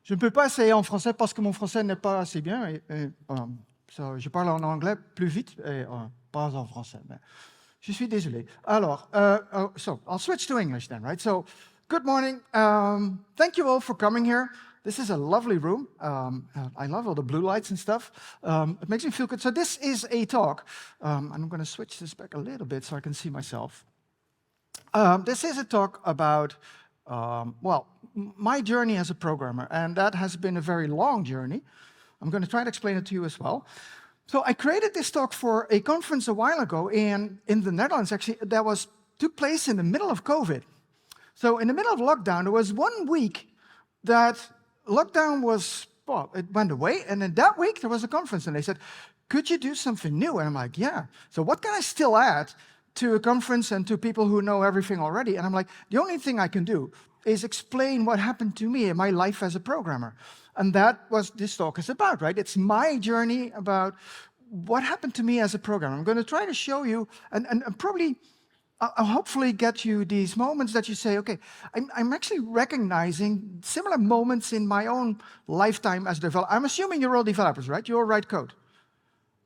Je ne peux pas essayer en français parce que mon français n'est pas assez bien. Je parle en anglais plus vite et pas en français. Mais je suis désolé. Alors, so I'll switch to English then, right? So, good morning. Thank you all for coming here. This is a lovely room. I love all the blue lights and stuff. It makes me feel good. So this is a talk. I'm going to switch this back a little bit so I can see myself. This is a talk about, well, my journey as a programmer, and that has been a very long journey. I'm going to try to explain it to you as well. So I created this talk for a conference a while ago in the Netherlands, actually, that took place in the middle of COVID. So in the middle of lockdown, there was 1 week that lockdown was, well, it went away, and in that week there was a conference, and they said, could you do something new? And I'm like, yeah. So what can I still add to a conference and to people who know everything already? And I'm like, the only thing I can do is explain what happened to me in my life as a programmer. And that was this talk is about, right? It's my journey about what happened to me as a programmer. I'm going to try to show you, and probably, I'll hopefully get you these moments that you say, okay, I'm actually recognizing similar moments in my own lifetime as a developer. I'm assuming you're all developers, right? You all write code.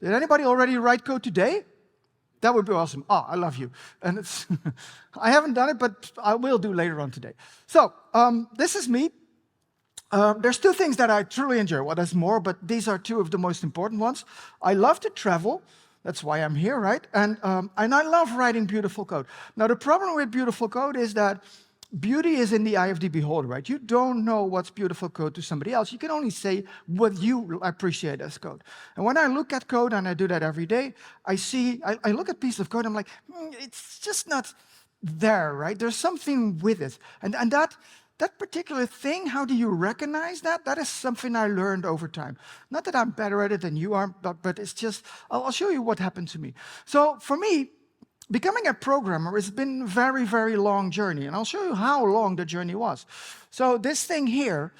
Did anybody already write code today? That would be awesome. Oh, I love you. And it's I haven't done it, but I will do later on today. So this is me. There's 2 things that I truly enjoy. Well, there's more, but these are 2 of the most important ones. I love to travel. That's why I'm here, right? And I love writing beautiful code. Now, the problem with beautiful code is that beauty is in the eye of the beholder, right? You don't know what's beautiful code to somebody else. You can only say what you appreciate as code. And when I look at code, and I do that every day, I look at a piece of code, I'm like, it's just not there, right? There's something with it. And that particular thing, how do you recognize that? That is something I learned over time. Not that I'm better at it than you are, but it's just, I'll show you what happened to me. So for me, becoming a programmer has been a very, very long journey, and I'll show you how long the journey was. So this thing here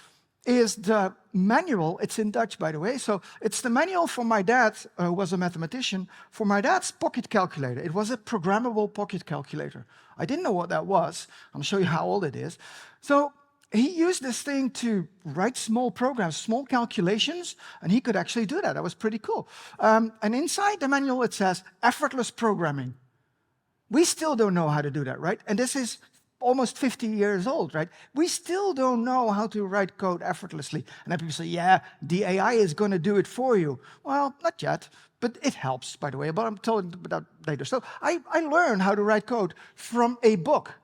is the manual. It's in Dutch, by the way. So it's the manual for my dad, who was a mathematician, for my dad's pocket calculator. It was a programmable pocket calculator. I didn't know what that was. I'll show you how old it is. So he used this thing to write small programs, small calculations, and he could actually do that. That was pretty cool. And inside the manual, it says effortless programming. We still don't know how to do that, right? And this is almost 50 years old, right? We still don't know how to write code effortlessly. And then people say, yeah, the AI is going to do it for you. Well, not yet, but it helps, by the way, but I'm telling you that later. So I learned how to write code from a book,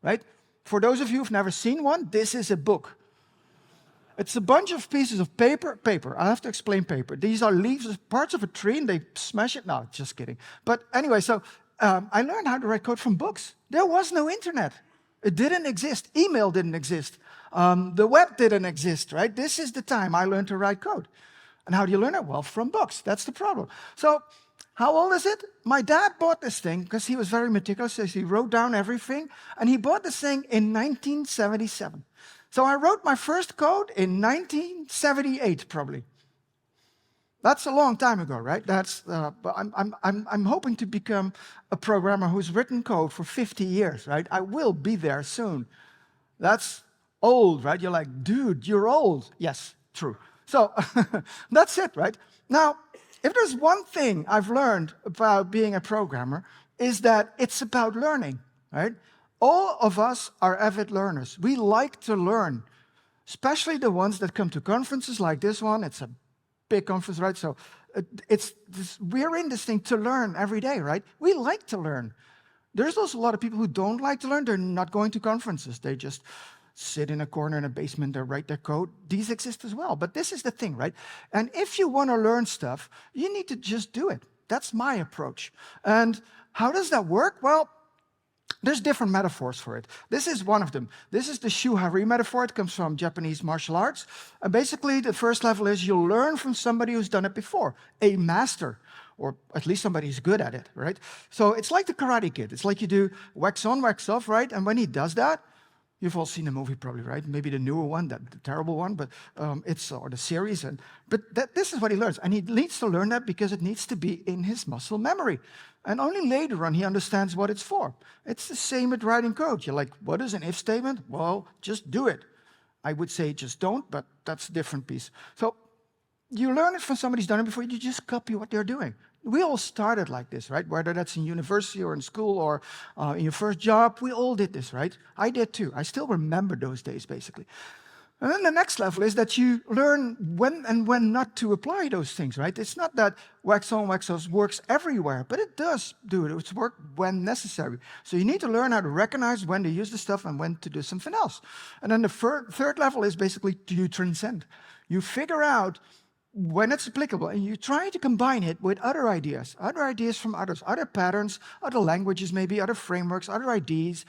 right? For those of you who've never seen one, this is a book. It's a bunch of pieces of paper. I have to explain paper. These are leaves, parts of a tree, and they smash it. No, just kidding. But anyway, so I learned how to write code from books. There was no internet. It didn't exist. Email didn't exist. The web didn't exist, right? This is the time I learned to write code. And how do you learn it? Well, from books. That's the problem. So how old is it? My dad bought this thing because he was very meticulous. So he wrote down everything. And he bought this thing in 1977. So I wrote my first code in 1978, probably. That's a long time ago, right? But I'm hoping to become a programmer who's written code for 50 years, right? I will be there soon. That's old, right? You're like, dude, you're old. Yes, true. So that's it, right? Now, if there's one thing I've learned about being a programmer, is that it's about learning, right? All of us are avid learners. We like to learn, especially the ones that come to conferences like this one. It's a big conference, right? So we're in this thing to learn every day, right? We like to learn. There's also a lot of people who don't like to learn. They're not going to conferences. They just sit in a corner in a basement or write their code. These exist as well. But this is the thing, right? And if you want to learn stuff, you need to just do it. That's my approach. And how does that work? Well, there's different metaphors for it. This is one of them. This is the shuhari metaphor. It comes from Japanese martial arts. And basically, the first level is you learn from somebody who's done it before, a master, or at least somebody who's good at it, right? So it's like the Karate Kid. It's like you do wax on, wax off, right? And when he does that, you've all seen the movie probably, right? Maybe the newer one, the terrible one, but or the series. This is what he learns. And he needs to learn that because it needs to be in his muscle memory. And only later on he understands what it's for. It's the same with writing code. You're like, what is an if statement? Well, just do it. I would say just don't, but that's a different piece. So you learn it from somebody who's done it before, you just copy what they're doing. We all started like this, right? Whether that's in university or in school or in your first job, we all did this, right? I did too. I still remember those days, basically. And then the next level is that you learn when and when not to apply those things, right? It's not that wax on, wax off works everywhere, but it does do it. It's work when necessary. So you need to learn how to recognize when to use the stuff and when to do something else. And then the third level is basically you transcend. You figure out when it's applicable, and you try to combine it with other ideas from others, other patterns, other languages maybe, other frameworks, other ideas,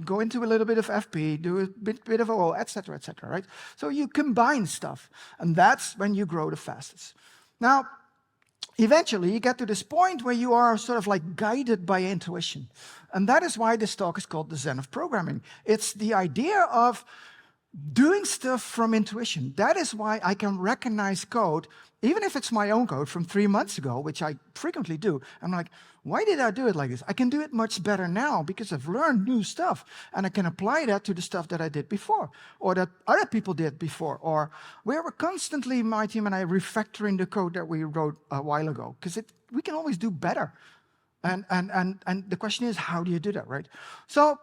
go into a little bit of FP, do a bit of OO, etc., right? So you combine stuff, and that's when you grow the fastest. Now, eventually you get to this point where you are sort of like guided by intuition. And that is why this talk is called the Zen of Programming. It's the idea of doing stuff from intuition. That is why I can recognize code, even if it's my own code from 3 months ago, which I frequently do. I'm like, why did I do it like this? I can do it much better now because I've learned new stuff, and I can apply that to the stuff that I did before, or that other people did before. Or we were constantly, my team and I, refactoring the code that we wrote a while ago, because we can always do better. And the question is, how do you do that, right? So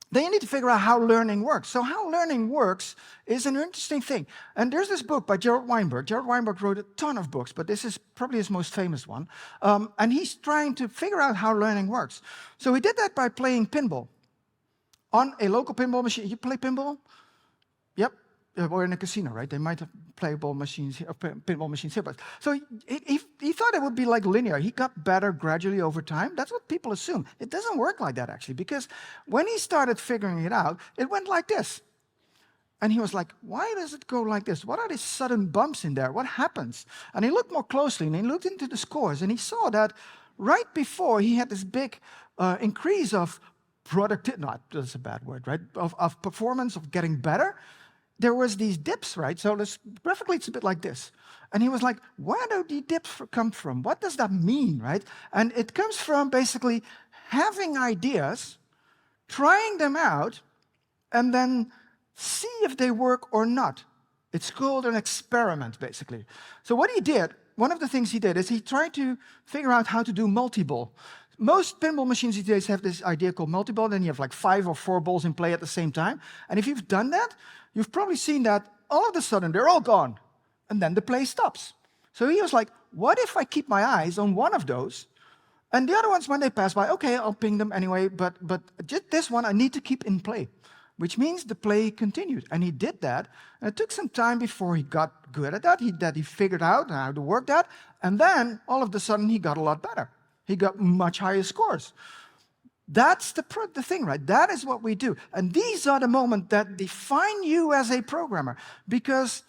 then you need to figure out how learning works. So how learning works is an interesting thing. And there's this book by Gerald Weinberg. Gerald Weinberg wrote a ton of books, but this is probably his most famous one. And he's trying to figure out how learning works. So he did that by playing pinball on a local pinball machine. You play pinball? Yep. Or in a casino, right? They might have pinball machines here. But so he thought it would be like linear. He got better gradually over time. That's what people assume. It doesn't work like that, actually, because when he started figuring it out, it went like this. And he was like, why does it go like this? What are these sudden bumps in there? What happens? And he looked more closely, and he looked into the scores, and he saw that right before he had this big increase of productivity, no, that's a bad word, right? Of performance, of getting better. There was these dips, right? So graphically, it's a bit like this. And he was like, where do the dips come from? What does that mean, right? And it comes from basically having ideas, trying them out, and then see if they work or not. It's called an experiment, basically. So what he did, one of the things he did is he tried to figure out how to do multi-ball. Most pinball machines these days have this idea called multi-ball. Then you have like 5 or 4 balls in play at the same time. And if you've done that, you've probably seen that all of a sudden they're all gone. And then the play stops. So he was like, what if I keep my eyes on one of those? And the other ones, when they pass by, okay, I'll ping them anyway. But just this one I need to keep in play, which means the play continued. And he did that. And it took some time before he got good at that. He figured out how to work that. And then all of a sudden he got a lot better. He got much higher scores. That's the thing, right? That is what we do. And these are the moments that define you as a programmer, because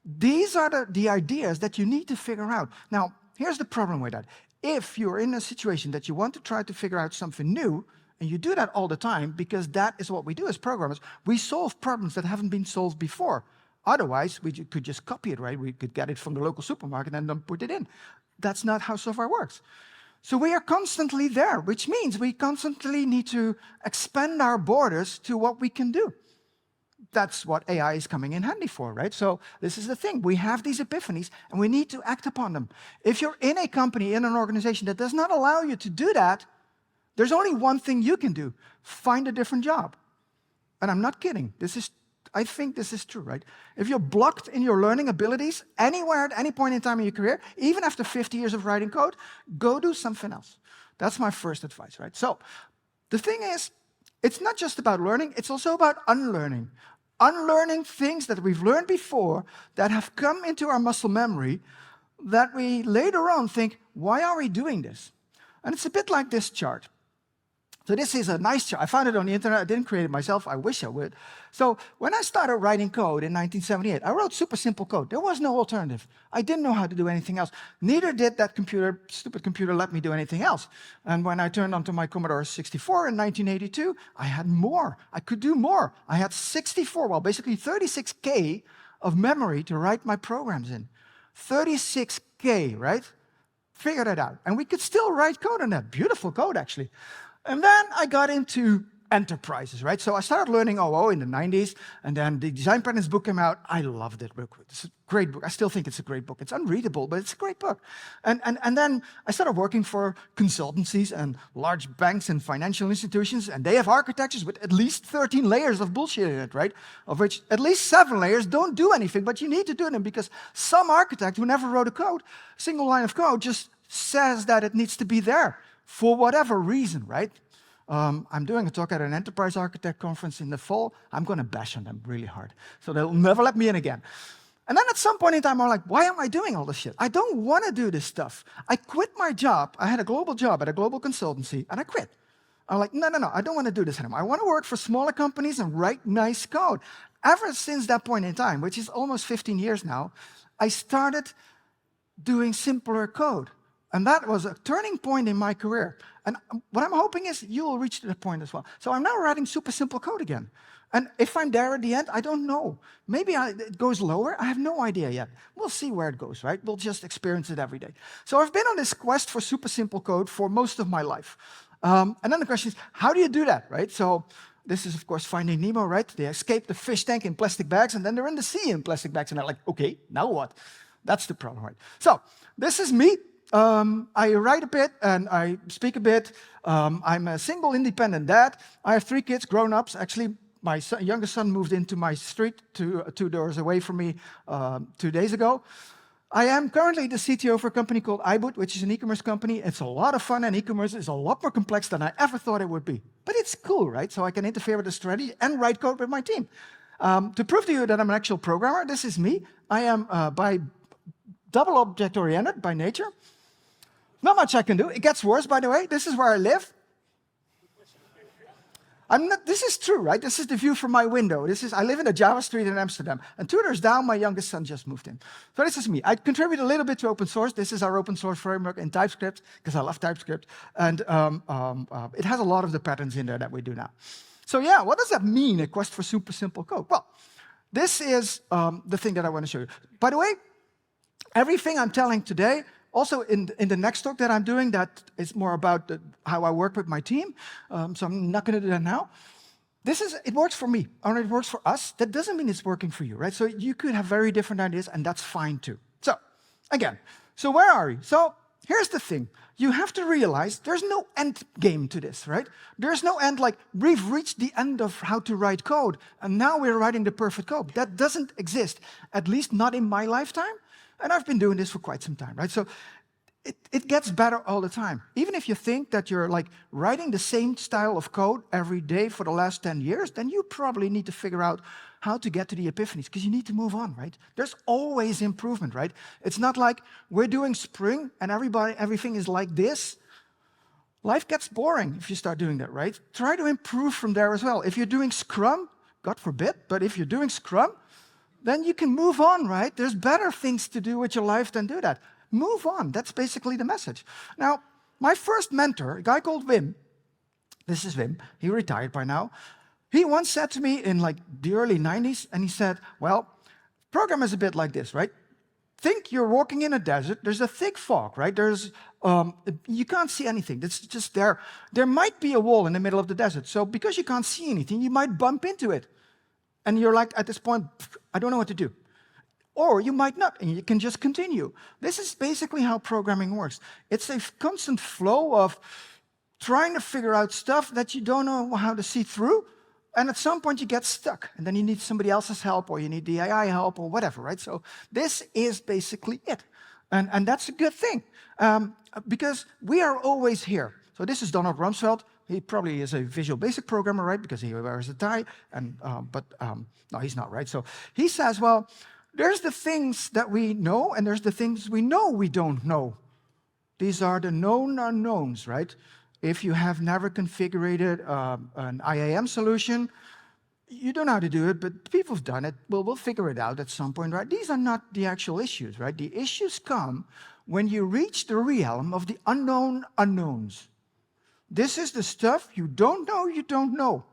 these are the ideas that you need to figure out. Now, here's the problem with that. If you're in a situation that you want to try to figure out something new, and you do that all the time, because that is what we do as programmers, we solve problems that haven't been solved before. Otherwise, we could just copy it, right? We could get it from the local supermarket and then put it in. That's not how software works. So we are constantly there, which means we constantly need to expand our borders to what we can do. That's what AI is coming in handy for, right? So this is the thing. We have these epiphanies, and we need to act upon them. If you're in a company, in an organization that does not allow you to do that, there's only one thing you can do. Find a different job. And I'm not kidding. I think this is true, right? If you're blocked in your learning abilities anywhere at any point in time in your career, even after 50 years of writing code, go do something else. That's my first advice, right? So the thing is, it's not just about learning, it's also about unlearning. Unlearning things that we've learned before that have come into our muscle memory that we later on think, why are we doing this? And it's a bit like this chart. So this is a nice chart. I found it on the internet. I didn't create it myself. I wish I would. So when I started writing code in 1978, I wrote super simple code. There was no alternative. I didn't know how to do anything else. Neither did that stupid computer let me do anything else. And when I turned onto my Commodore 64 in 1982, I had more. I could do more. I had 64, well, basically 36K of memory to write my programs in. 36K, right? Figure that out. And we could still write code on that. Beautiful code, actually. And then I got into enterprises, right? So I started learning OO in the 90s, and then the Design Patterns book came out. I loved it book. It's a great book. I still think it's a great book. It's unreadable, but it's a great book. And then I started working for consultancies and large banks and financial institutions, and they have architectures with at least 13 layers of bullshit in it, right? Of which at least 7 layers don't do anything, but you need to do them because some architect who never wrote a code, single line of code, just says that it needs to be there for whatever reason, right? I'm doing a talk at an enterprise architect conference in the fall. I'm going to bash on them really hard. So they'll never let me in again. And then at some point in time, I'm like, why am I doing all this shit? I don't want to do this stuff. I quit my job. I had a global job at a global consultancy, and I quit. I'm like, no, I don't want to do this anymore. I want to work for smaller companies and write nice code. Ever since that point in time, which is almost 15 years now, I started doing simpler code. And that was a turning point in my career. And what I'm hoping is you will reach to that point as well. So I'm now writing super simple code again. And if I'm there at the end, I don't know. Maybe it goes lower. I have no idea yet. We'll see where it goes, right? We'll just experience it every day. So I've been on this quest for super simple code for most of my life. And then the question is, how do you do that, right? So this is, of course, Finding Nemo, right? They escape the fish tank in plastic bags, and then they're in the sea in plastic bags. And they're like, okay, now what? That's the problem, right? So this is me. I write a bit and I speak a bit. I'm a single independent dad. I have 3 kids, grown-ups. Actually, my youngest son moved into my street 2 doors away from me 2 days ago. I am currently the CTO for a company called iBoot, which is an e-commerce company. It's a lot of fun, and e-commerce is a lot more complex than I ever thought it would be. But it's cool, right? So I can interfere with the strategy and write code with my team. To prove to you that I'm an actual programmer, this is me. I am by double object-oriented by nature. Not much I can do. It gets worse, by the way. This is where I live. This is true, right? This is the view from my window. I live in a Java street in Amsterdam. And 2 doors down, my youngest son just moved in. So this is me. I contribute a little bit to open source. This is our open source framework in TypeScript, because I love TypeScript. And it has a lot of the patterns in there that we do now. So yeah, what does that mean, a quest for super simple code? Well, this is the thing that I want to show you. By the way, everything I'm telling today, also, in the next talk that I'm doing, that is more about how I work with my team. So I'm not going to do that now. It works for me, or it works for us. That doesn't mean it's working for you, right? So you could have very different ideas, and that's fine too. So again, so where are we? So here's the thing. You have to realize there's no end game to this, right? There's no end, like we've reached the end of how to write code, and now we're writing the perfect code. That doesn't exist, at least not in my lifetime. And I've been doing this for quite some time, right? So it gets better all the time. Even if you think that you're like writing the same style of code every day for the last 10 years, then you probably need to figure out how to get to the epiphanies, because you need to move on, right? There's always improvement, right? It's not like we're doing Spring and everything is like this. Life gets boring if you start doing that, right? Try to improve from there as well. If you're doing Scrum, God forbid, but if you're doing Scrum, then you can move on, right? There's better things to do with your life than do that. Move on. That's basically the message. Now, my first mentor, a guy called Wim, this is Wim, he retired by now. He once said to me in like the early 90s, and he said, well, program is a bit like this, right? Think you're walking in a desert. There's a thick fog, right? You can't see anything. It's just there. There might be a wall in the middle of the desert. So because you can't see anything, you might bump into it. And you're like, at this point, I don't know what to do. Or you might not, and you can just continue. This is basically how programming works. It's a constant flow of trying to figure out stuff that you don't know how to see through, and at some point you get stuck, and then you need somebody else's help, or you need the AI help, or whatever, right? So this is basically it. And that's a good thing, because we are always here. So this is Donald Rumsfeld. He probably is a Visual Basic programmer, right? Because he wears a tie, but no, he's not, right? So he says, well, there's the things that we know, and there's the things we know we don't know. These are the known unknowns, right? If you have never configured an IAM solution, you don't know how to do it, but people have done it. Well, we'll figure it out at some point, right? These are not the actual issues, right? The issues come when you reach the realm of the unknown unknowns. This is the stuff you don't know.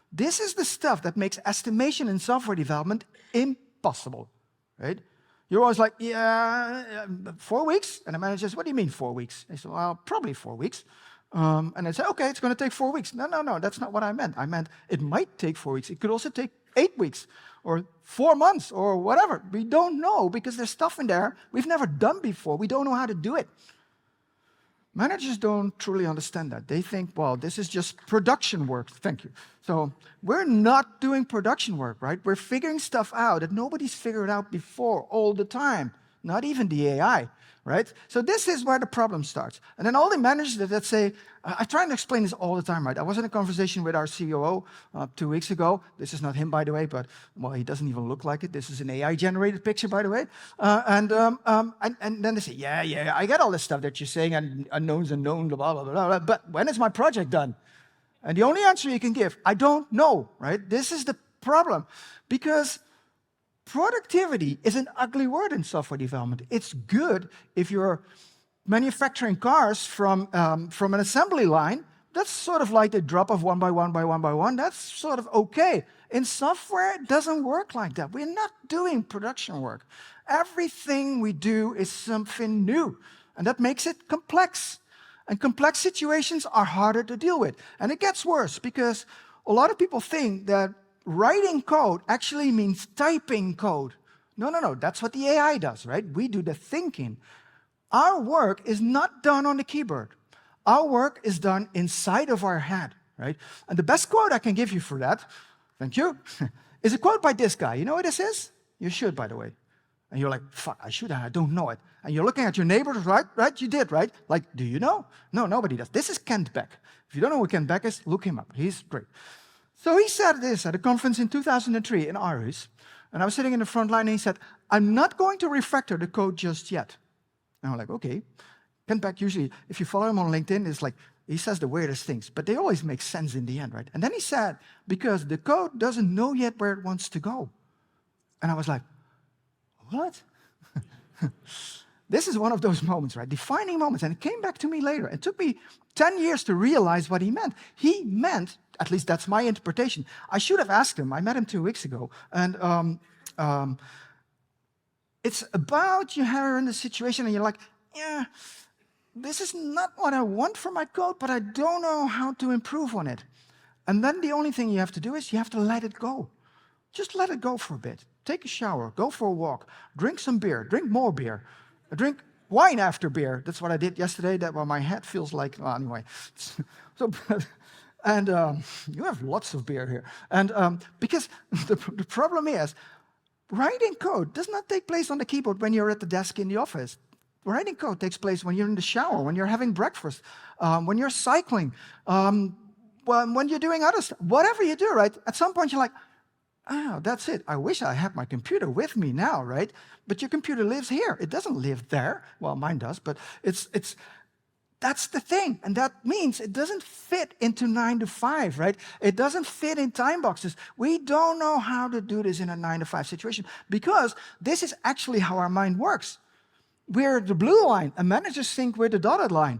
This is the stuff that makes estimation in software development impossible, right? You're always like, yeah, 4 weeks? And the manager says, what do you mean 4 weeks? I said, well, probably 4 weeks. And they say, okay, it's going to take 4 weeks. No, that's not what I meant. I meant it might take 4 weeks. It could also take 8 weeks or 4 months or whatever. We don't know because there's stuff in there we've never done before. We don't know how to do it. Managers don't truly understand that. They think, well, this is just production work. Thank you. So we're not doing production work, right? We're figuring stuff out that nobody's figured out before all the time, not even the AI, right? So this is where the problem starts. And then all the managers that say, I try and explain this all the time, right? I was in a conversation with our COO 2 weeks ago. This is not him, by the way, but, well, he doesn't even look like it. This is an AI-generated picture, by the way. And then they say, yeah, I get all this stuff that you're saying, and unknowns, blah, blah, blah, blah, but when is my project done? And the only answer you can give, I don't know, right? This is the problem, because productivity is an ugly word in software development. It's good if you're manufacturing cars from an assembly line. That's sort of like the drop of one by one by one by one. That's sort of okay. In software, it doesn't work like that. We're not doing production work. Everything we do is something new, and that makes it complex. And complex situations are harder to deal with. And it gets worse because a lot of people think that writing code actually means typing code. No, that's what the AI does, right? We do the thinking. Our work is not done on the keyboard. Our work is done inside of our head, right? And the best quote I can give you for that, thank you, is a quote by this guy. You know what this is? You should, by the way. And you're like, fuck, I should, I don't know it. And you're looking at your neighbors, right? You did, right? Like, do you know? No, nobody does. This is Kent Beck. If you don't know who Kent Beck is, look him up. He's great. So he said this at a conference in 2003 in Aarhus. And I was sitting in the front line, and he said, I'm not going to refactor the code just yet. And I'm like, okay. Kent Beck usually, if you follow him on LinkedIn, is like, he says the weirdest things, but they always make sense in the end, right? And then he said, because the code doesn't know yet where it wants to go. And I was like, what? This is one of those moments, right? Defining moments. And it came back to me later. It took me 10 years to realize what he meant. He meant, at least that's my interpretation. I should have asked him. I met him 2 weeks ago. And it's about you're in the situation and you're like, yeah, this is not what I want for my code, but I don't know how to improve on it. And then the only thing you have to do is you have to let it go. Just let it go for a bit. Take a shower, go for a walk, drink some beer, drink more beer, drink wine after beer. That's what I did yesterday. That well, my head feels like, well, anyway. So, and you have lots of beer here. And because the problem is, writing code does not take place on the keyboard when you're at the desk in the office. Writing code takes place when you're in the shower, when you're having breakfast, when you're cycling, when you're doing other stuff. Whatever you do, right? At some point you're like, oh, that's it. I wish I had my computer with me now, right? But your computer lives here. It doesn't live there. Well, mine does, but that's the thing. And that means it doesn't fit into 9 to 5, right? It doesn't fit in time boxes. We don't know how to do this in a 9 to 5 situation because this is actually how our mind works. We're the blue line, and managers think we're the dotted line.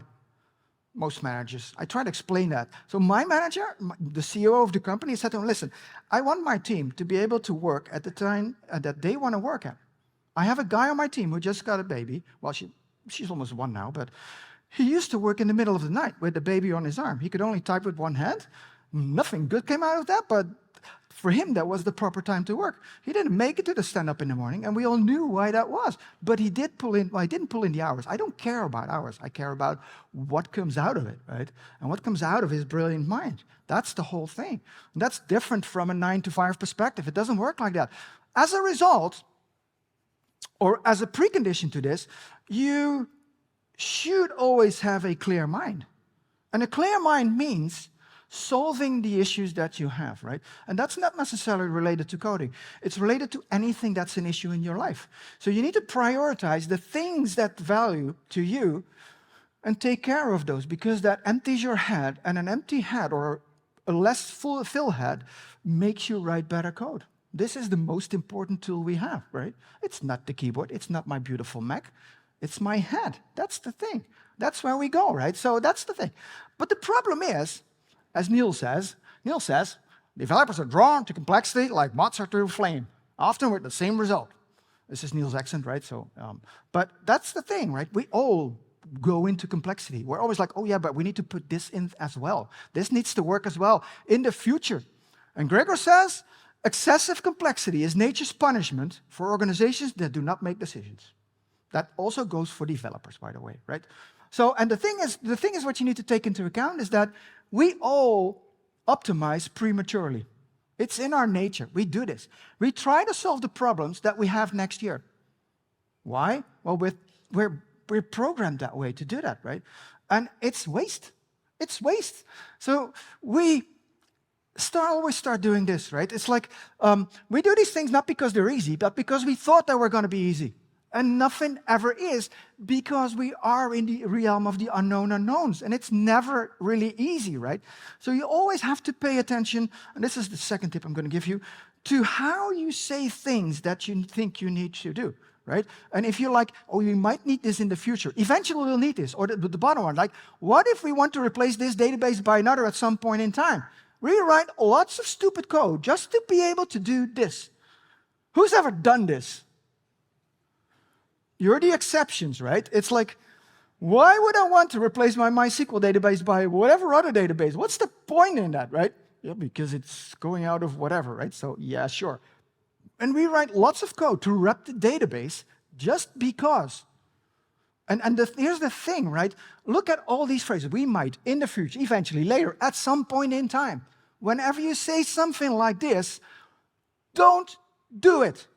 Most managers. I try to explain that. So my manager, the CEO of the company, said to him, listen, I want my team to be able to work at the time that they want to work at. I have a guy on my team who just got a baby. Well, she's almost 1 now, but he used to work in the middle of the night with the baby on his arm. He could only type with one hand. Nothing good came out of that, but for him, that was the proper time to work. He didn't make it to the stand-up in the morning, and we all knew why that was. But he did pull in, well, he didn't pull in the hours. I don't care about hours. I care about what comes out of it, right? And what comes out of his brilliant mind. That's the whole thing. And that's different from a 9 to 5 perspective. It doesn't work like that. As a result, or as a precondition to this, you should always have a clear mind. And a clear mind means solving the issues that you have, right? And that's not necessarily related to coding. It's related to anything that's an issue in your life. So you need to prioritize the things that value to you and take care of those, because that empties your head, and an empty head or a less full head makes you write better code. This is the most important tool we have, right? It's not the keyboard. It's not my beautiful Mac. It's my head. That's the thing. That's where we go, right? So that's the thing. But the problem is, as Neil says, developers are drawn to complexity like moths are to a flame, often with the same result. This is Neil's accent, right? So, but that's the thing, right? We all go into complexity. We're always like, oh yeah, but we need to put this in as well. This needs to work as well in the future. And Gregor says, excessive complexity is nature's punishment for organizations that do not make decisions. That also goes for developers, by the way, right? So, and the thing is what you need to take into account is that we all optimize prematurely. It's in our nature. We do this. We try to solve the problems that we have next year. Why? Well, we're programmed that way to do that, right? And it's waste. It's waste. So we always start doing this, right? It's like we do these things not because they're easy, but because we thought they were going to be easy. And nothing ever is, because we are in the realm of the unknown unknowns. And it's never really easy, right? So you always have to pay attention, and this is the second tip I'm going to give you, to how you say things that you think you need to do, right? And if you're like, oh, you might need this in the future, eventually we'll need this. Or the bottom one, like, what if we want to replace this database by another at some point in time? Rewrite lots of stupid code just to be able to do this. Who's ever done this? You're the exceptions, right? It's like, why would I want to replace my MySQL database by whatever other database? What's the point in that, right? Yeah, because it's going out of whatever, right? So yeah, sure. And we write lots of code to wrap the database just because. And here's the thing, right? Look at all these phrases. We might, in the future, eventually, later, at some point in time, whenever you say something like this, don't do it.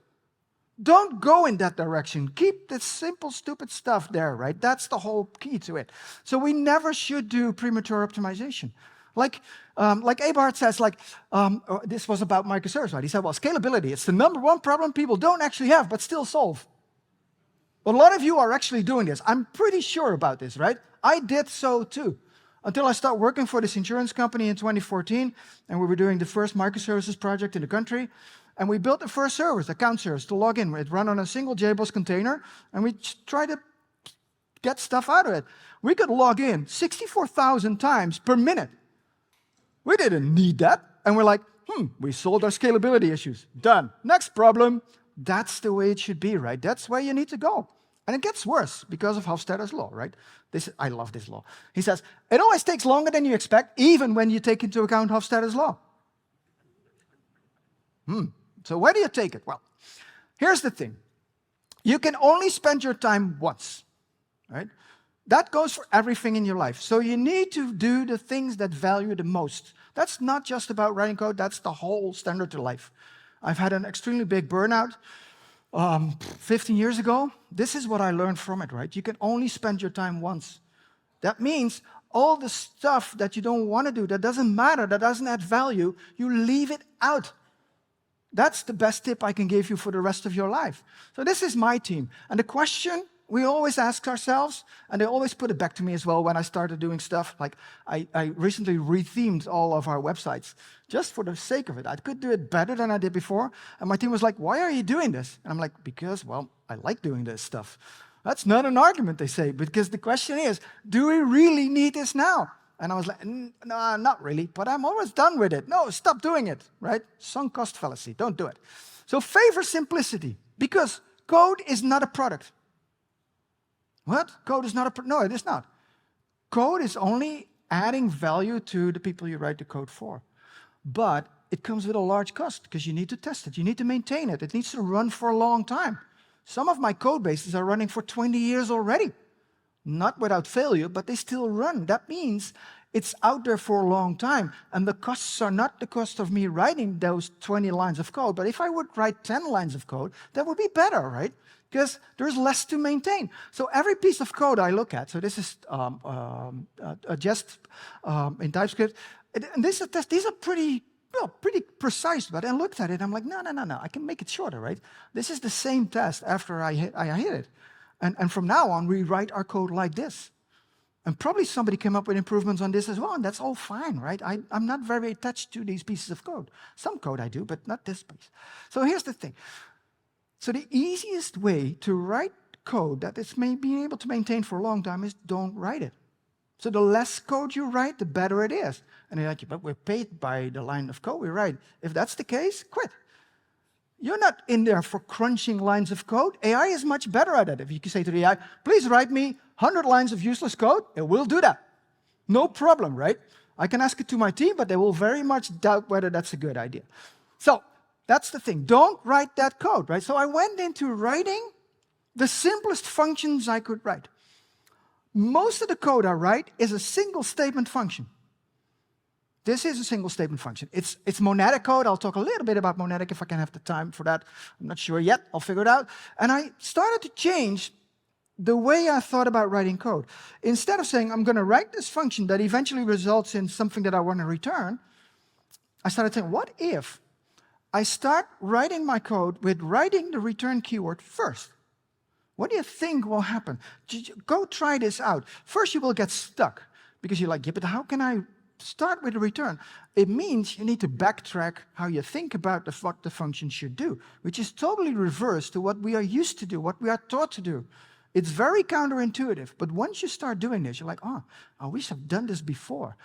Don't go in that direction. Keep the simple, stupid stuff there, right? That's the whole key to it. So we never should do premature optimization. Like Eberhard says, this was about microservices, right? He said, well, scalability, it's the #1 problem people don't actually have, but still solve. But a lot of you are actually doing this. I'm pretty sure about this, right? I did so too. Until I started working for this insurance company in 2014, and we were doing the first microservices project in the country. And we built the first service, account service, to log in. It ran on a single JBoss container, and we tried to get stuff out of it. We could log in 64,000 times per minute. We didn't need that. And we're like, we solved our scalability issues. Done. Next problem. That's the way it should be, right? That's where you need to go. And it gets worse because of Hofstadter's law, right? I love this law. He says, it always takes longer than you expect, even when you take into account Hofstadter's law. So where do you take it? Well, here's the thing. You can only spend your time once, right? That goes for everything in your life. So you need to do the things that value the most. That's not just about writing code. That's the whole standard to life. I've had an extremely big burnout 15 years ago. This is what I learned from it, right? You can only spend your time once. That means all the stuff that you don't want to do, that doesn't matter, that doesn't add value, you leave it out. That's the best tip I can give you for the rest of your life. So this is my team. And the question we always ask ourselves, and they always put it back to me as well when I started doing stuff, like I recently rethemed all of our websites, just for the sake of it. I could do it better than I did before. And my team was like, why are you doing this? And I'm like, because, well, I like doing this stuff. That's not an argument, they say, because the question is, do we really need this now? And I was like, no, not really, but I'm almost done with it. No, stop doing it, right? Sunk cost fallacy, don't do it. So favor simplicity, because code is not a product. What? Code is not a product? No, it is not. Code is only adding value to the people you write the code for. But it comes with a large cost, because you need to test it, you need to maintain it, it needs to run for a long time. Some of my code bases are running for 20 years already. Not without failure, but they still run. That means it's out there for a long time. And the costs are not the cost of me writing those 20 lines of code. But if I would write 10 lines of code, that would be better, right? Because there's less to maintain. So every piece of code I look at, so this is just in TypeScript, and this is a test. These are pretty precise, but I looked at it, I'm like, no, I can make it shorter, right? This is the same test after I hit it. And from now on, we write our code like this. And probably somebody came up with improvements on this as well, and that's all fine, right? I'm not very attached to these pieces of code. Some code I do, but not this piece. So here's the thing. So the easiest way to write code that it's being able to maintain for a long time is don't write it. So the less code you write, the better it is. And you're like, but we're paid by the line of code we write. If that's the case, quit. You're not in there for crunching lines of code. AI is much better at it. If you can say to the AI, please write me 100 lines of useless code, it will do that. No problem, right? I can ask it to my team, but they will very much doubt whether that's a good idea. So that's the thing. Don't write that code, right? So I went into writing the simplest functions I could write. Most of the code I write is a single statement function. This is a single statement function. It's monadic code. I'll talk a little bit about monadic if I can have the time for that. I'm not sure yet. I'll figure it out. And I started to change the way I thought about writing code. Instead of saying, I'm going to write this function that eventually results in something that I want to return, I started saying, what if I start writing my code with writing the return keyword first? What do you think will happen? Go try this out. First, you will get stuck because you're like, yeah, but how can I start with a return? It means you need to backtrack how you think about what the function should do, which is totally reverse to what we are used to do, what we are taught to do. It's very counterintuitive, but once you start doing this, you're like, oh, I wish I've done this before.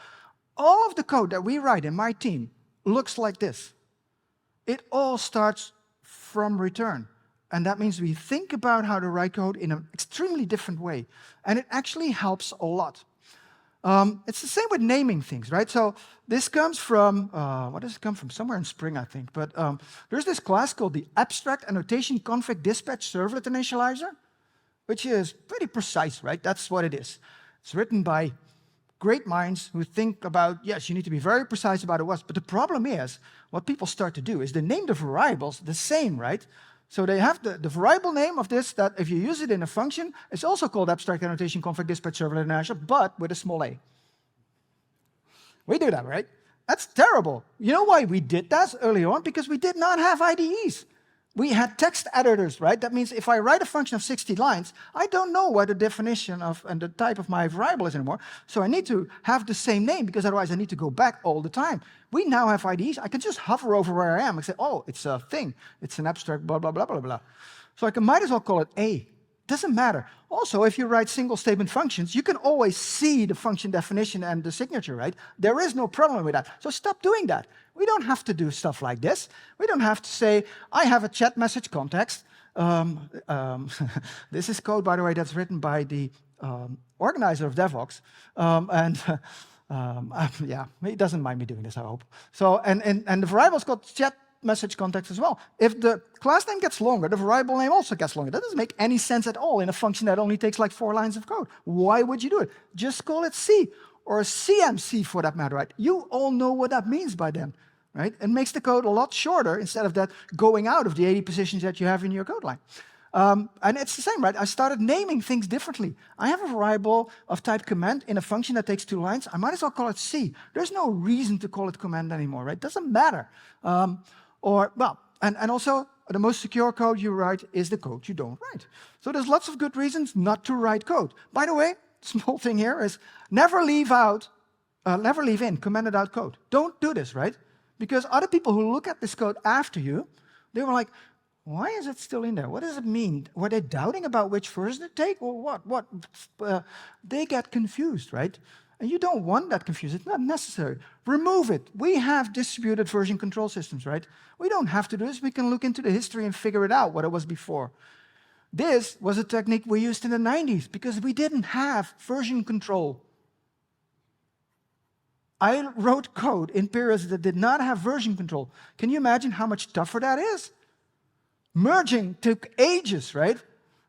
All of the code that we write in my team looks like this. It all starts from return. And that means we think about how to write code in an extremely different way. And it actually helps a lot. It's the same with naming things, right? So this comes from, what does it come from? Somewhere in Spring, I think. But there's this class called the Abstract Annotation Config Dispatch Servlet Initializer, which is pretty precise, right? That's what it is. It's written by great minds who think about, yes, you need to be very precise about it. But the problem is, what people start to do is they name the variables the same, right? So they have the variable name of this, that if you use it in a function, it's also called abstract annotation config dispatch servlet initializer, but with a small a. We do that, right? That's terrible. You know why we did that early on? Because we did not have IDEs. We had text editors, right? That means if I write a function of 60 lines, I don't know what the definition of and the type of my variable is anymore. So I need to have the same name, because otherwise I need to go back all the time. We now have IDEs. I can just hover over where I am and say, oh, it's a thing. It's an abstract blah, blah, blah, blah, blah. So I might as well call it A. Doesn't matter. Also, if you write single statement functions, you can always see the function definition and the signature, right? There is no problem with that. So stop doing that. We don't have to do stuff like this. We don't have to say, I have a chat message context. This is code, by the way, that's written by the organizer of DevOps. Yeah, he doesn't mind me doing this, I hope. So, and the variable is called chat message context as well. If the class name gets longer, the variable name also gets longer. That doesn't make any sense at all in a function that only takes like 4 lines of code. Why would you do it? Just call it C, or CMC for that matter, right? You all know what that means by then, right? It makes the code a lot shorter instead of that going out of the 80 positions that you have in your code line. And it's the same, right? I started naming things differently. I have a variable of type command in a function that takes 2 lines. I might as well call it C. There's no reason to call it command anymore, right? Doesn't matter. And also, the most secure code you write is the code you don't write. So there's lots of good reasons not to write code. By the way, small thing here is never leave in commented out code. Don't do this, right? Because other people who look at this code after you, they were like, why is it still in there? What does it mean? Were they doubting about which version to take or what? They get confused, right? And you don't want that confused. It's not necessary. Remove it. We have distributed version control systems, right? We don't have to do this. We can look into the history and figure it out, what it was before. This was a technique we used in the 90s because we didn't have version control. I wrote code in periods that did not have version control. Can you imagine how much tougher that is? Merging took ages, right?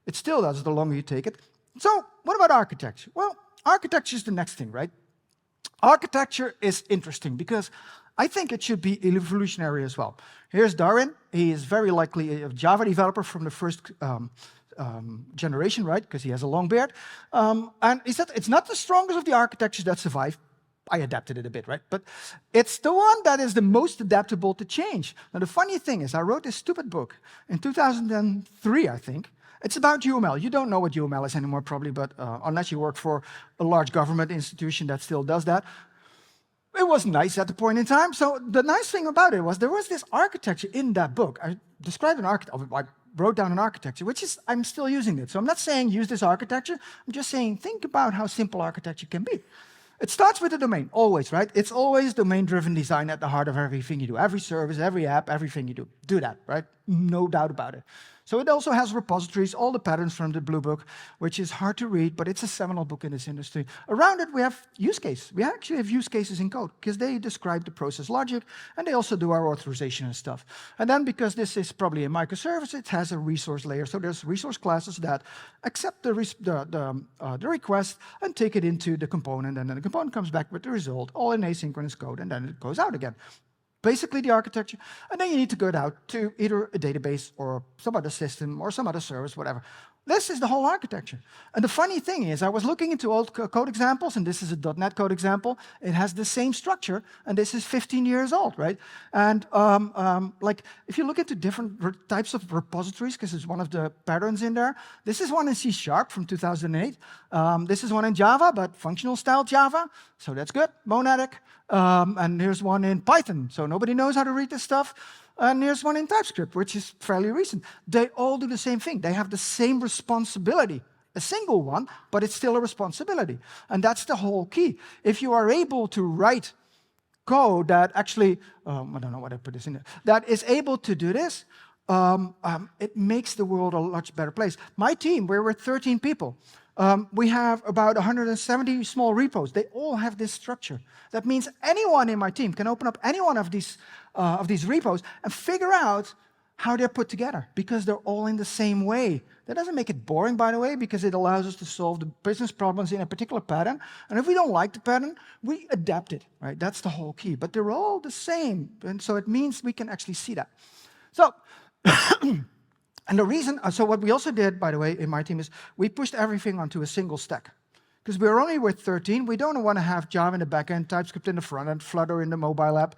It still does the longer you take it. So what about architecture? Well, architecture is the next thing, right? Architecture is interesting because I think it should be evolutionary as well. Here's Darwin. He is very likely a Java developer from the first generation, right? Because he has a long beard. And he said it's not the strongest of the architectures that survive. I adapted it a bit, right? But it's the one that is the most adaptable to change. Now, the funny thing is, I wrote this stupid book in 2003, I think. It's about UML. You don't know what UML is anymore, probably, but unless you work for a large government institution that still does that. It was nice at the point in time. So the nice thing about it was there was this architecture in that book. I described an architecture. I wrote down an architecture, which is, I'm still using it. So I'm not saying use this architecture. I'm just saying think about how simple architecture can be. It starts with the domain, always, right? It's always domain-driven design at the heart of everything you do. Every service, every app, everything you do. Do that, right? no doubt about it. So it also has repositories, all the patterns from the Blue Book, which is hard to read, but it's a seminal book in this industry. Around it, we have use cases. We actually have use cases in code, because they describe the process logic, and they also do our authorization and stuff. And then, because this is probably a microservice, it has a resource layer. So there's resource classes that accept the request and take it into the component, and then the component comes back with the result, all in asynchronous code, and then it goes out again. Basically the architecture, and then you need to go out to either a database or some other system or some other service, whatever. This is the whole architecture. And the funny thing is, I was looking into old code examples, and this is a .NET code example. It has the same structure, and this is 15 years old, right? And like, if you look into different types of repositories, because there's one of the patterns in there, this is one in C# from 2008. This is one in Java, but functional style Java, so that's good, monadic. And here's one in Python, so nobody knows how to read this stuff. And here's one in TypeScript, which is fairly recent. They all do the same thing. They have the same responsibility, a single one, but it's still a responsibility. And that's the whole key. If you are able to write code that actually, I don't know what I put this in there, that is able to do this, it makes the world a much better place. My team, we're 13 people. We have about 170 small repos. They all have this structure. That means anyone in my team can open up any one of these repos and figure out how they're put together, because they're all in the same way. That doesn't make it boring, by the way, because it allows us to solve the business problems in a particular pattern. And if we don't like the pattern, we adapt it, right? That's the whole key. But they're all the same, and so it means we can actually see that. So. And the reason, so what we also did, by the way, in my team is we pushed everything onto a single stack. Because we're only with 13, we don't want to have Java in the backend, TypeScript in the front end, Flutter in the mobile app,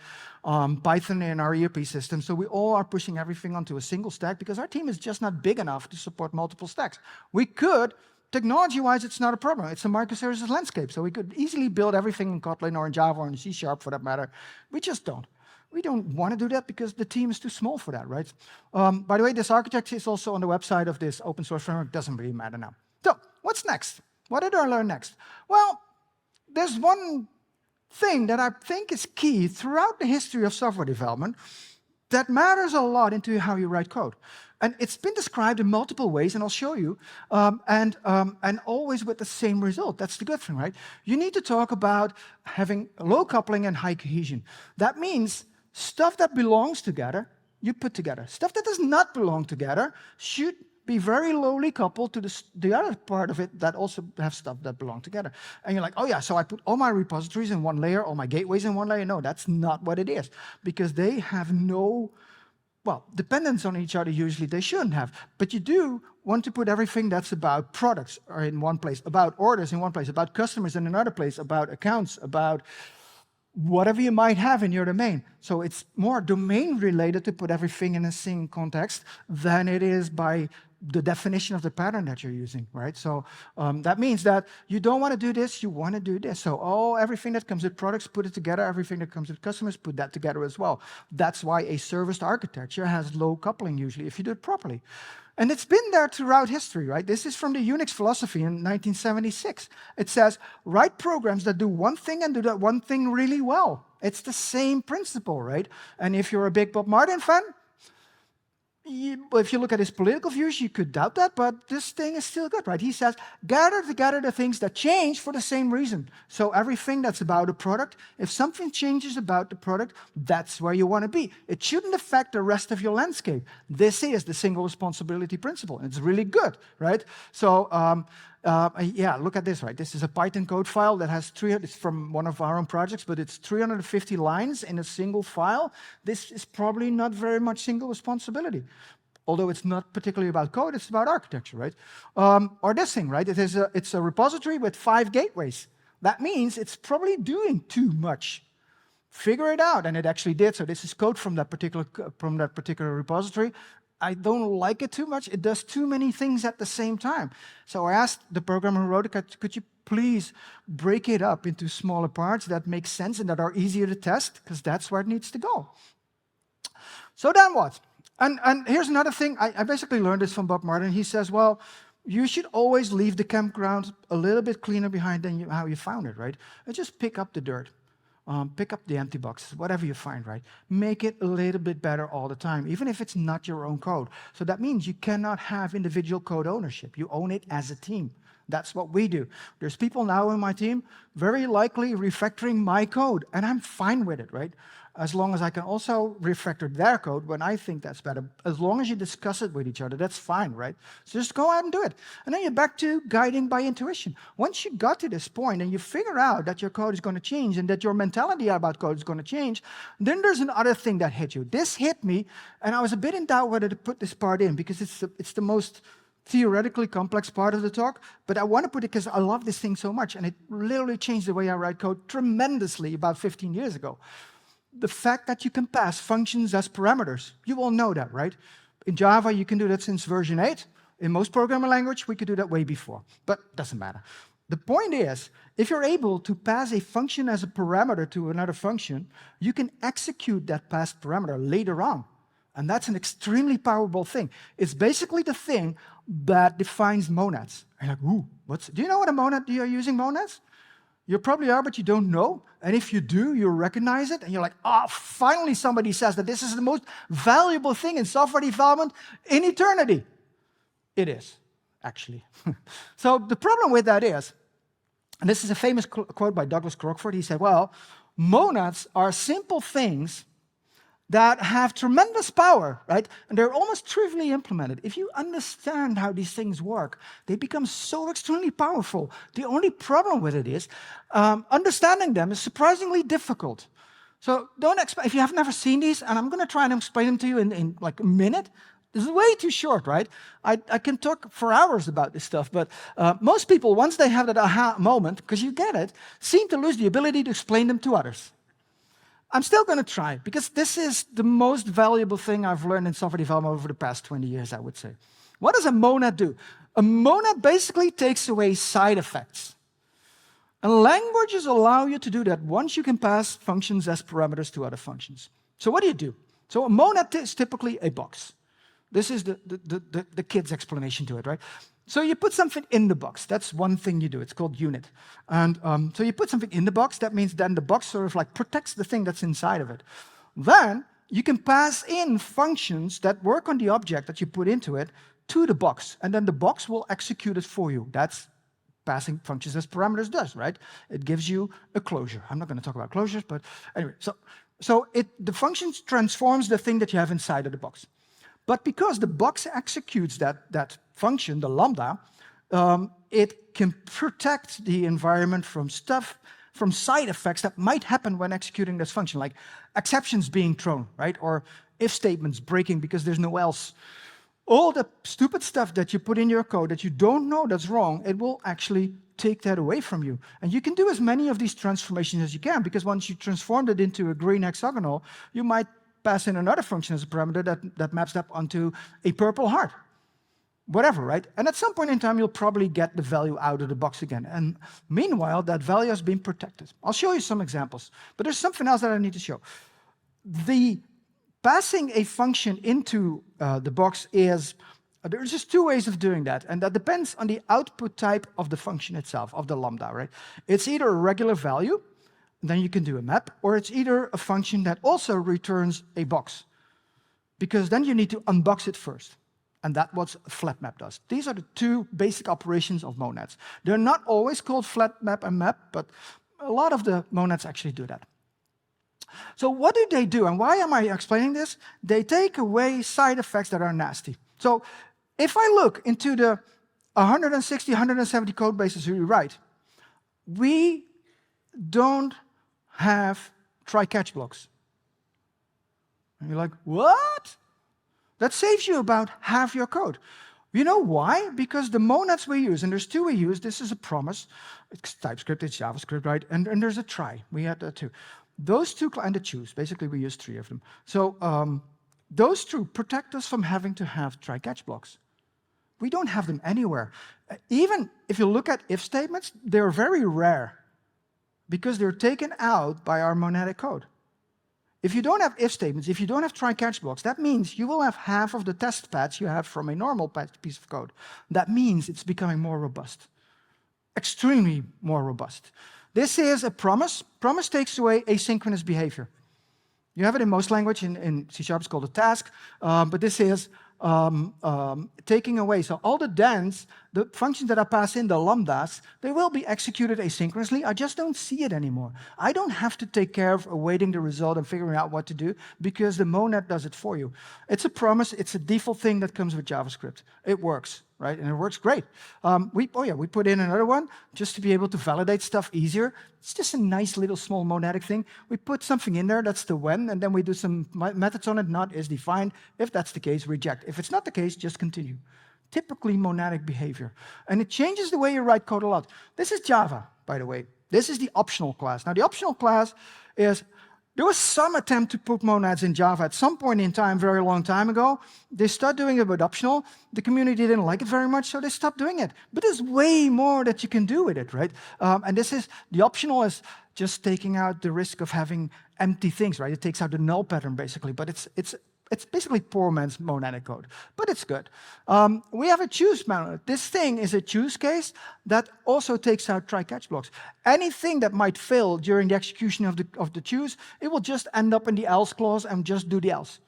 Python in our ERP system. So we all are pushing everything onto a single stack because our team is just not big enough to support multiple stacks. We could, technology-wise, it's not a problem. It's a microservices landscape. So we could easily build everything in Kotlin or in Java or in C# for that matter. We just don't. We don't want to do that because the team is too small for that, right? By the way, this architecture is also on the website of this open source framework. Doesn't really matter now. So what's next? What did I learn next? Well, there's one thing that I think is key throughout the history of software development that matters a lot into how you write code. And it's been described in multiple ways, and I'll show you, and always with the same result. That's the good thing, right? You need to talk about having low coupling and high cohesion. That means stuff that belongs together, you put together. Stuff that does not belong together should be very lowly coupled to the other part of it that also have stuff that belong together. And you're like, oh yeah, so I put all my repositories in one layer, all my gateways in one layer. No, that's not what it is, because they have no, well, dependence on each other. Usually they shouldn't have, but you do want to put everything that's about products or in one place, about orders in one place, about customers in another place, about accounts, about whatever you might have in your domain. So it's more domain related to put everything in a single context than it is by the definition of the pattern that you're using, right? So that means that you don't want to do this, you want to do this. So everything that comes with products, put it together. Everything that comes with customers, put that together as well. That's why a serviced architecture has low coupling usually, if you do it properly. And it's been there throughout history, right? This is from the Unix philosophy in 1976. It says, write programs that do one thing and do that one thing really well. It's the same principle, right? And if you're a big Bob Martin fan, if you look at his political views, you could doubt that, but this thing is still good, right? He says, gather together the things that change for the same reason. So everything that's about a product, if something changes about the product, that's where you want to be. It shouldn't affect the rest of your landscape. This is the single responsibility principle. It's really good, right? So yeah, look at this, right? This is a Python code file that has it's from one of our own projects, but it's 350 lines in a single file. This is probably not very much single responsibility. Although it's not particularly about code, it's about architecture, right? Or this thing, right? It's a repository with 5 gateways. That means it's probably doing too much. Figure it out, and it actually did. So this is code from that particular repository. I don't like it too much. It does too many things at the same time. So I asked the programmer who wrote it, could you please break it up into smaller parts that make sense and that are easier to test? Because that's where it needs to go. So then what? And here's another thing. I basically learned this from Bob Martin. He says, well, you should always leave the campground a little bit cleaner behind than how you found it, right? And just pick up the dirt. pick up the empty boxes, whatever you find, right? Make it a little bit better all the time, even if it's not your own code. So that means you cannot have individual code ownership. You own it as a team. That's what we do. There's people now in my team very likely refactoring my code, and I'm fine with it, right? As long as I can also refactor their code when I think that's better. As long as you discuss it with each other, that's fine, right? So just go out and do it. And then you're back to guiding by intuition. Once you got to this point and you figure out that your code is going to change and that your mentality about code is going to change, then there's another thing that hit you. This hit me, and I was a bit in doubt whether to put this part in because it's the most theoretically complex part of the talk, but I want to put it because I love this thing so much, and it literally changed the way I write code tremendously about 15 years ago. The fact that you can pass functions as parameters. You all know that, right? In Java, you can do that since version 8. In most programming language, we could do that way before, but it doesn't matter. The point is, if you're able to pass a function as a parameter to another function, you can execute that passed parameter later on. And that's an extremely powerful thing. It's basically the thing that defines monads. And you're like, ooh, do you know what a monad you're using monads? You probably are, but you don't know. And if you do, you recognize it, and you're like, oh, finally somebody says that this is the most valuable thing in software development in eternity. It is, actually. So the problem with that is, and this is a famous quote by Douglas Crockford, he said, well, monads are simple things that have tremendous power, right? And they're almost trivially implemented. If you understand how these things work, they become so extremely powerful. The only problem with it is understanding them is surprisingly difficult. So don't expect, if you have never seen these, and I'm going to try and explain them to you in like a minute. This is way too short, right? I can talk for hours about this stuff, but most people, once they have that aha moment, because you get it, seem to lose the ability to explain them to others. I'm still going to try, because this is the most valuable thing I've learned in software development over the past 20 years, I would say. What does a monad do? A monad basically takes away side effects. And languages allow you to do that once you can pass functions as parameters to other functions. So what do? So a monad is typically a box. This is the kid's explanation to it, right? So you put something in the box. That's one thing you do. It's called unit. And so you put something in the box. That means then the box sort of like protects the thing that's inside of it. Then you can pass in functions that work on the object that you put into it to the box. And then the box will execute it for you. That's passing functions as parameters does, right? It gives you a closure. I'm not going to talk about closures, but anyway. So the function transforms the thing that you have inside of the box. But because the box executes that function, the lambda, it can protect the environment from side effects that might happen when executing this function, like exceptions being thrown, right? Or if statements breaking because there's no else. All the stupid stuff that you put in your code that you don't know that's wrong, it will actually take that away from you. And you can do as many of these transformations as you can, because once you transformed it into a green hexagonal, you might pass in another function as a parameter that maps up onto a purple heart. Whatever, right? And at some point in time, you'll probably get the value out of the box again. And meanwhile, that value has been protected. I'll show you some examples. But there's something else that I need to show. The passing a function into the box is, there's just two ways of doing that. And that depends on the output type of the function itself, of the lambda, right? It's either a regular value, then you can do a map, or it's either a function that also returns a box, because then you need to unbox it first. And that's what a flat map does. These are the two basic operations of monads. They're not always called flat map and map, but a lot of the monads actually do that. So what do? And why am I explaining this? They take away side effects that are nasty. So if I look into the 160, 170 code bases we write, we don't have try-catch blocks. And you're like, what? That saves you about half your code. You know why? Because the monads we use, and there's two we use, this is a promise. It's TypeScript, it's JavaScript, right? And there's a try. We had that too. Those two, and the choose, basically we use 3 of them. So those two protect us from having to have try-catch blocks. We don't have them anywhere. Even if you look at if statements, they're very rare, because they're taken out by our monadic code. If you don't have if statements, if you don't have try-catch blocks, that means you will have half of the test paths you have from a normal piece of code. That means it's becoming more robust, extremely more robust. This is a promise. Promise takes away asynchronous behavior. You have it in most language. In C# it's called a task. But this is taking away. So all the dens, the functions that I pass in, the lambdas, they will be executed asynchronously. I just don't see it anymore. I don't have to take care of awaiting the result and figuring out what to do because the monad does it for you. It's a promise. It's a default thing that comes with JavaScript. It works, right? And it works great. We put in another one just to be able to validate stuff easier. It's just a nice little small monadic thing. We put something in there, that's the when, and then we do some methods on it, not is defined. If that's the case, reject. If it's not the case, just continue. Typically monadic behavior. And it changes the way you write code a lot. This is Java, by the way. This is the optional class. Now, the optional class is, there was some attempt to put monads in Java at some point in time, very long time ago. They started doing it with optional. The community didn't like it very much, so they stopped doing it. But there's way more that you can do with it, right? And this is, the optional is just taking out the risk of having empty things, right? It takes out the null pattern, basically, but it's basically poor man's monadic code, but it's good. We have a choose monad. This thing is a choose case that also takes out try-catch blocks. Anything that might fail during the execution of the choose, it will just end up in the else clause and just do the else.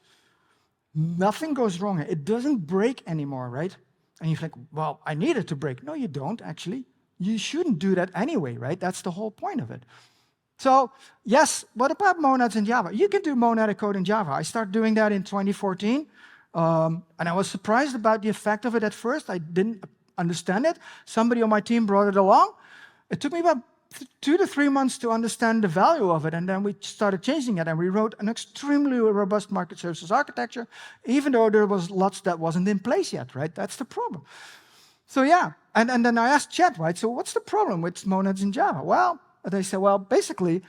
Nothing goes wrong. It doesn't break anymore, right? And you think, well, I need it to break. No, you don't, actually. You shouldn't do that anyway, right? That's the whole point of it. So, yes, what about monads in Java? You can do monadic code in Java. I started doing that in 2014, and I was surprised about the effect of it at first. I didn't understand it. Somebody on my team brought it along. It took me about 2 to 3 months to understand the value of it, and then we started changing it, and we wrote an extremely robust microservices architecture, even though there was lots that wasn't in place yet, right? That's the problem. So yeah, and then I asked Chat, right, so what's the problem with monads in Java? Well, they say, well, basically,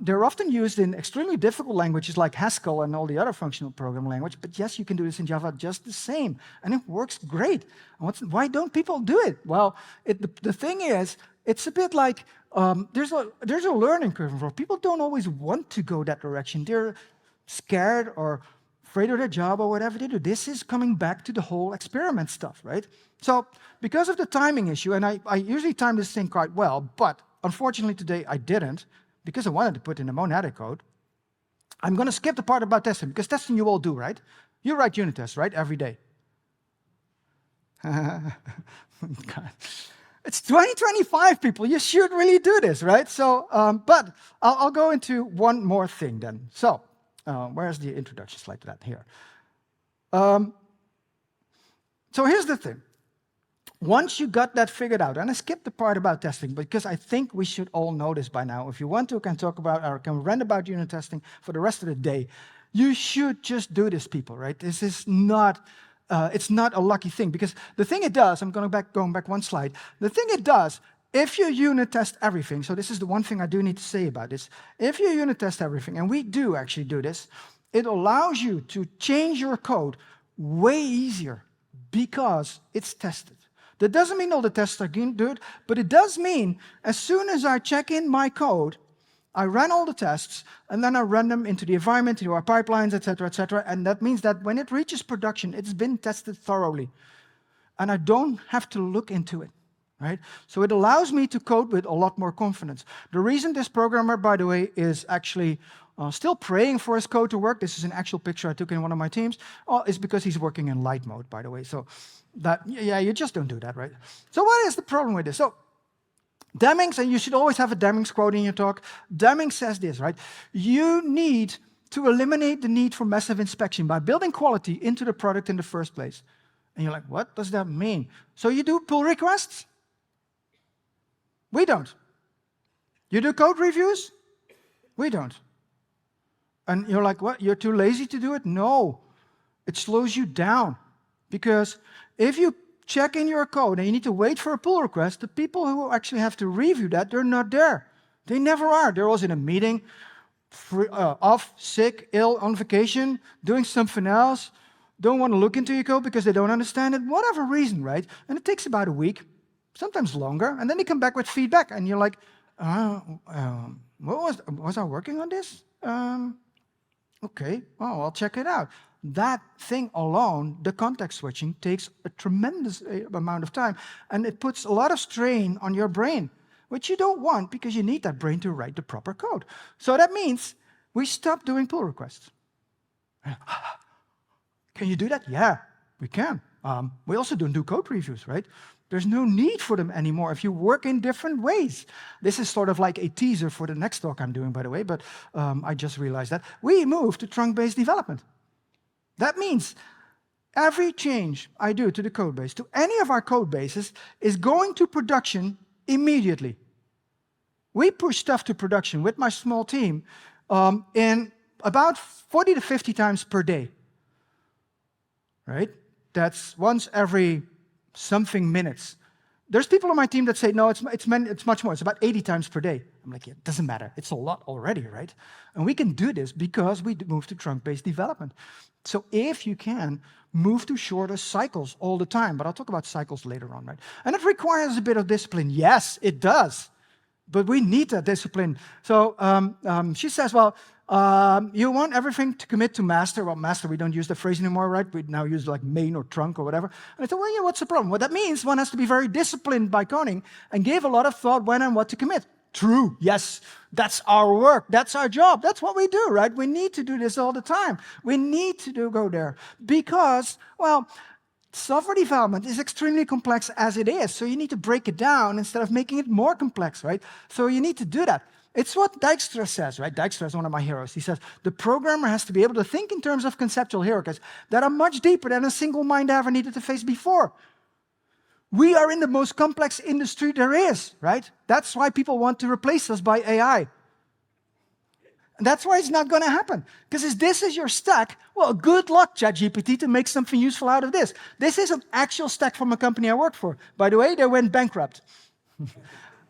they're often used in extremely difficult languages like Haskell and all the other functional programming language. But yes, you can do this in Java just the same, and it works great. Why don't people do it? Well, the thing is, it's a bit like there's a learning curve involved. People don't always want to go that direction. They're scared or afraid of their job or whatever they do. This is coming back to the whole experiment stuff, right? So because of the timing issue, and I usually time this thing quite well, but unfortunately, today I didn't, because I wanted to put in a monadic code. I'm going to skip the part about testing, because testing you all do, right? You write unit tests, right, every day. It's 2025, people. You should really do this, right? So, but I'll go into one more thing then. So, where's the introduction slide to that? Here. So here's the thing. Once you got that figured out, and I skipped the part about testing, because I think we should all know this by now. If you want to, can talk about or can rant about unit testing for the rest of the day. You should just do this, people, right? This is not, it's not a lucky thing, because the thing it does, I'm going back one slide. The thing it does, if you unit test everything, so this is the one thing I do need to say about this. If you unit test everything, and we do actually do this, it allows you to change your code way easier because it's tested. That doesn't mean all the tests are good, but it does mean as soon as I check in my code, I run all the tests, and then I run them into the environment, into our pipelines, etc., and that means that when it reaches production, it's been tested thoroughly. And I don't have to look into it, right? So it allows me to code with a lot more confidence. The reason this programmer, by the way, is actually still praying for his code to work, this is an actual picture I took in one of my teams, is because he's working in light mode, by the way. So that, yeah, you just don't do that, right? So what is the problem with this? So Demings, and you should always have a Demings quote in your talk. Demings says this, right? You need to eliminate the need for massive inspection by building quality into the product in the first place. And you're like, what does that mean? So you do pull requests? We don't. You do code reviews? We don't. And you're like, what? You're too lazy to do it? No. It slows you down. Because if you check in your code and you need to wait for a pull request, the people who actually have to review that, they're not there. They never are. They're always in a meeting, off, sick, ill, on vacation, doing something else, don't want to look into your code because they don't understand it, whatever reason, right? And it takes about a week, sometimes longer, and then they come back with feedback, and you're like, was I working on this? Okay, oh, I'll check it out. That thing alone, the context switching, takes a tremendous amount of time, and it puts a lot of strain on your brain. which you don't want because you need that brain to write the proper code. So that means we stop doing pull requests. Can you do that? Yeah, we can. We also don't do code previews, right? There's no need for them anymore if you work in different ways. This is sort of like a teaser for the next talk I'm doing, by the way, but I just realized that. We moved to trunk-based development. That means every change I do to the code base, to any of our code bases, is going to production immediately. We push stuff to production with my small team in about 40 to 50 times per day. Right? That's once every something minutes. There's people on my team that say, no, it's much more. It's about 80 times per day. I'm like, yeah, it doesn't matter. It's a lot already, right? And we can do this because we move to trunk-based development. So if you can, move to shorter cycles all the time. But I'll talk about cycles later on, right? And it requires a bit of discipline. Yes, it does. But we need that discipline. So she says, well, you want everything to commit to master. Well, master, we don't use the phrase anymore, right? We now use like main or trunk or whatever. And I thought, well, yeah, what's the problem? Well, that means one has to be very disciplined by coding and give a lot of thought when and what to commit. True, yes, that's our work, that's our job, that's what we do, right? We need to do this all the time. We need to go there because, well, software development is extremely complex as it is, so you need to break it down instead of making it more complex, right? So you need to do that. It's what Dijkstra says, right? Dijkstra is one of my heroes. He says, the programmer has to be able to think in terms of conceptual hierarchies that are much deeper than a single mind ever needed to face before. We are in the most complex industry there is, right? That's why people want to replace us by AI. And that's why it's not going to happen. Because if this is your stack, well, good luck, ChatGPT, to make something useful out of this. This is an actual stack from a company I worked for. By the way, they went bankrupt.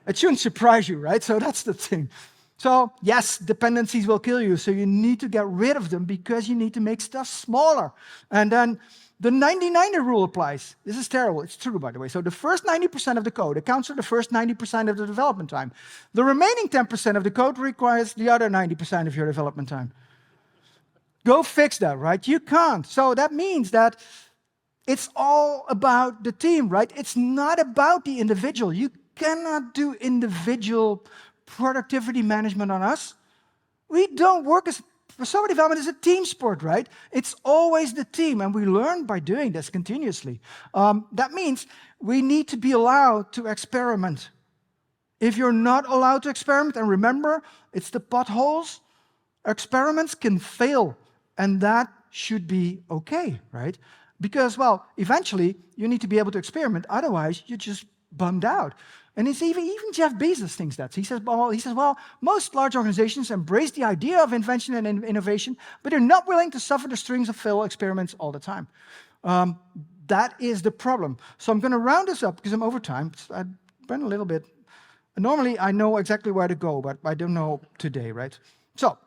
It shouldn't surprise you, right? So that's the thing. So yes, dependencies will kill you. So you need to get rid of them because you need to make stuff smaller. And then the 90-90 rule applies. This is terrible. It's true, by the way. So the first 90% of the code accounts for the first 90% of the development time. The remaining 10% of the code requires the other 90% of your development time. Go fix that, right? You can't. So that means that it's all about the team, right? It's not about the individual. You cannot do individual productivity management on us. We don't work as... Software development is a team sport, right? It's always the team, and we learn by doing this continuously. That means we need to be allowed to experiment. If you're not allowed to experiment, and remember, it's the potholes, experiments can fail, and that should be okay, right? Because, well, eventually, you need to be able to experiment, otherwise you're just bummed out. And it's even Jeff Bezos thinks that. He says, well, most large organizations embrace the idea of invention and innovation, but they're not willing to suffer the strings of failed experiments all the time. That is the problem. So I'm going to round this up because I'm over time. I went a little bit. Normally, I know exactly where to go, but I don't know today, right? So,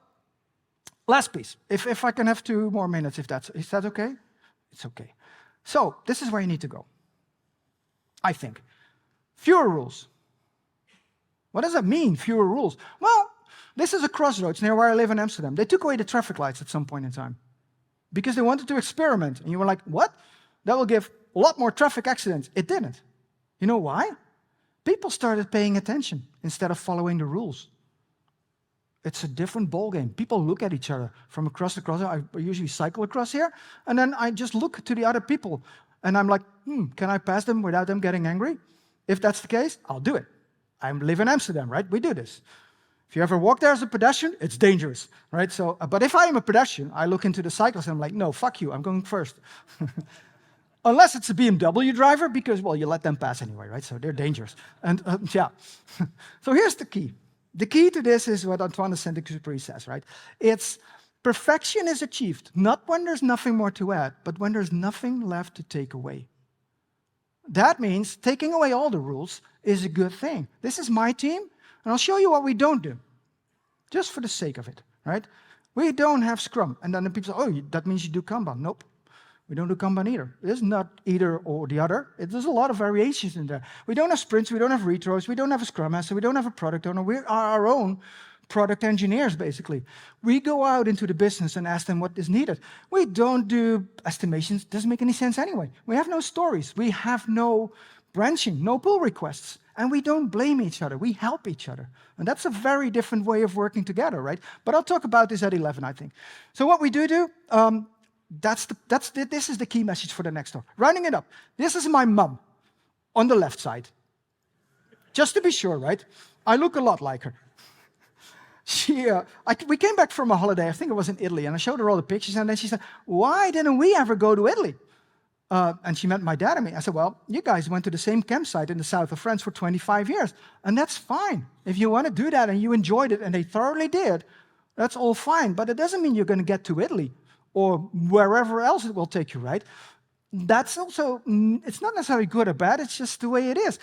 last piece. If I can have 2 more minutes, is that okay? It's okay. So, this is where you need to go, I think. Fewer rules. What does that mean, fewer rules? Well, this is a crossroads near where I live in Amsterdam. They took away the traffic lights at some point in time because they wanted to experiment. And you were like, what? That will give a lot more traffic accidents. It didn't. You know why? People started paying attention instead of following the rules. It's a different ballgame. People look at each other from across the crossroads. I usually cycle across here, and then I just look to the other people. And I'm like, can I pass them without them getting angry? If that's the case, I'll do it. I live in Amsterdam, right? We do this. If you ever walk there as a pedestrian, it's dangerous, right? So, but if I am a pedestrian, I look into the cyclist and I'm like, no, fuck you, I'm going first. Unless it's a BMW driver, because, well, you let them pass anyway, right? So they're dangerous. And yeah. So here's the key. The key to this is what Antoine de Saint-Exupéry says, right? It's perfection is achieved, not when there's nothing more to add, but when there's nothing left to take away. That means taking away all the rules is a good thing. This is my team, and I'll show you what we don't do, just for the sake of it, right? We don't have Scrum. And then the people say, oh, that means you do Kanban. Nope, we don't do Kanban either. It's not either or the other. There's a lot of variations in there. We don't have sprints, we don't have retros, we don't have a Scrum Master, we don't have a product owner. We are our own product engineers, basically. We go out into the business and ask them what is needed. We don't do estimations. Doesn't make any sense anyway. We have no stories. We have no branching, no pull requests. And we don't blame each other. We help each other. And that's a very different way of working together, right? But I'll talk about this at 11, I think. So what we do, this is the key message for the next talk. Rounding it up. This is my mum on the left side. Just to be sure, right? I look a lot like her. We came back from a holiday, I think it was in Italy, and I showed her all the pictures, and then she said, why didn't we ever go to Italy? And she met my dad and me. I said, well, you guys went to the same campsite in the south of France for 25 years, and that's fine. If you want to do that and you enjoyed it, and they thoroughly did, that's all fine, but it doesn't mean you're going to get to Italy or wherever else it will take you, right? That's also, it's not necessarily good or bad, it's just the way it is.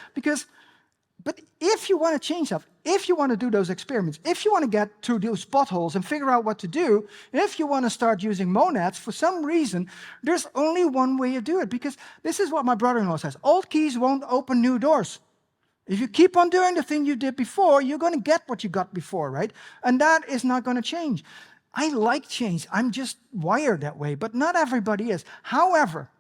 But if you want to change stuff, if you want to do those experiments, if you want to get through those potholes and figure out what to do, if you want to start using monads, for some reason, there's only one way to do it. Because this is what my brother-in-law says. Old keys won't open new doors. If you keep on doing the thing you did before, you're going to get what you got before, right? And that is not going to change. I like change. I'm just wired that way, but not everybody is. However,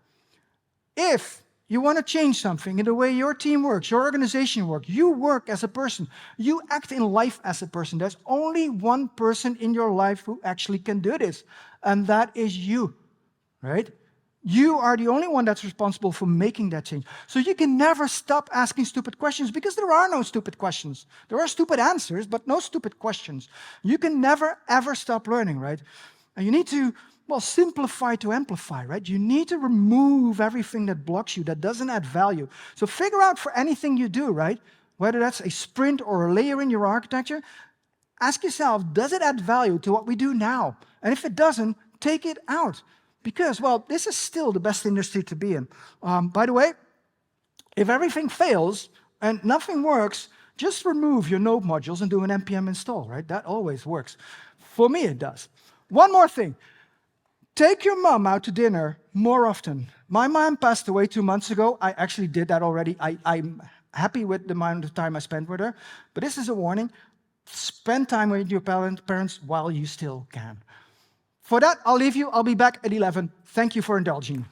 if you want to change something in the way your team works, your organization works, you work as a person, you act in life as a person, there's only one person in your life who actually can do this, and that is you, right? You are the only one that's responsible for making that change. So you can never stop asking stupid questions, because there are no stupid questions. There are stupid answers, but no stupid questions. You can never, ever stop learning, right? And you need to, well, simplify to amplify, right? You need to remove everything that blocks you, that doesn't add value. So figure out for anything you do, right? Whether that's a sprint or a layer in your architecture, ask yourself, does it add value to what we do now? And if it doesn't, take it out. Because, well, this is still the best industry to be in. By the way, if everything fails and nothing works, just remove your node modules and do an npm install, right? That always works. For me, it does. One more thing. Take your mom out to dinner more often. My mom passed away 2 months ago. I actually did that already. I'm happy with the amount of time I spent with her. But this is a warning. Spend time with your parents while you still can. For that, I'll leave you. I'll be back at 11. Thank you for indulging.